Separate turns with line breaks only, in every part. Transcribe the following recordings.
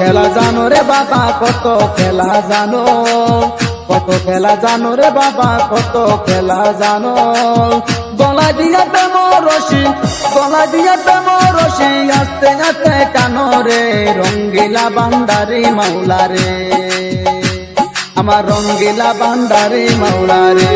খেলা জানো রে বাবা কত খেলা জানো, কত খেলা জানো রে বাবা কত খেলা জানো। গলা দিয়া প্রেম রশি, গলা দিয়া প্রেম রশি আস্তে আস্তে টানো রে রঙ্গিলা বান্দারি মাওলা রে, আমার রঙ্গিলা বান্দারি মাওলা রে।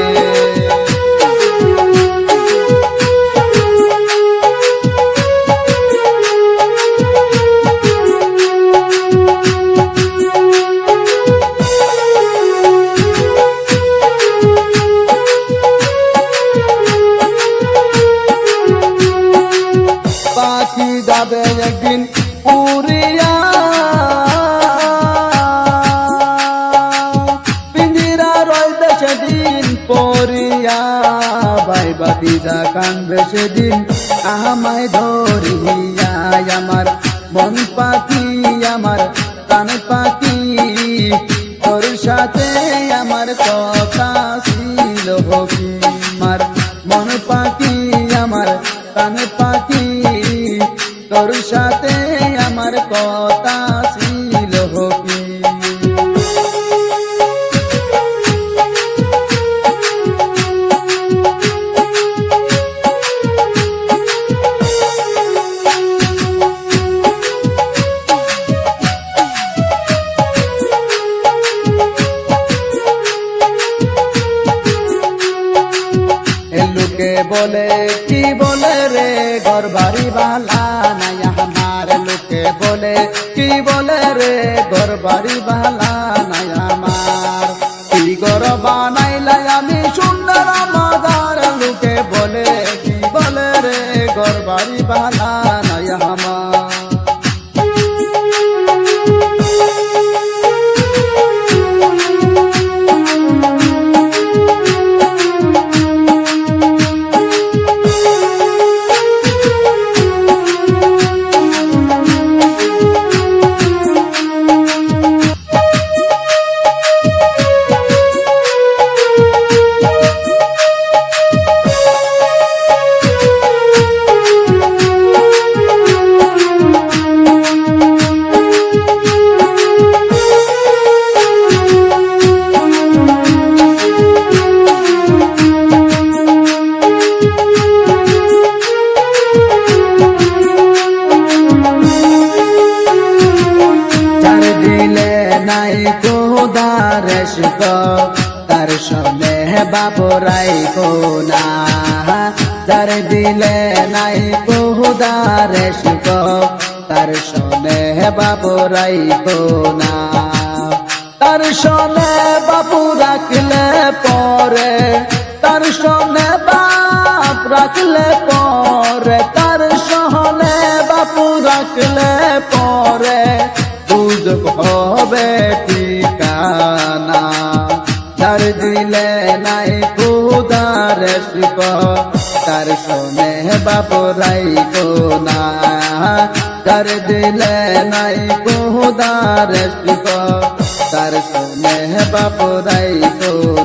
পাখি যাবে একদিন উড়িয়া, পিঞ্জিরা রইবে সেদিন পড়িয়া, ভাই বাতিজা কানবে সেদিন আমায় ধরিয়া। আমার মন পাখি আমার প্রাণ পাখি তোর সাথে আমার কথা ছিল কি, আমার মন পাখি আমার প্রাণ পাখি তোর সাথে আমার কথা ছিল কি। লোকে বলে কি বলে রে ঘর বাড়ি বালা নাই আমার, লোকে বলে কি বলে রে ঘর বাড়ি বালা নাই আমার। কি ঘর বানাইলাই আমি সুন্দর মজার, লোকে বলে কি বলে রে ঘর বাড়ি বালা নাই আমার। নাই খোদার শিক তার সনে বাবরাই কোনা, যার দিলে নাই খোদার শিক তার সনে বাবরাই কোনা। তার সনে বাবু রাখলে পরে, তার সনে বাপ রাখলে পরে, তার সহনে বাপু রাখলে পরে দুজক হবে ঠিকানা। তার দিলে নাই খোদার শিক তার সনে বাবরাই কোনা, তার দিলে নাই খোদার শিক তার সনে বাবরাই কোনা।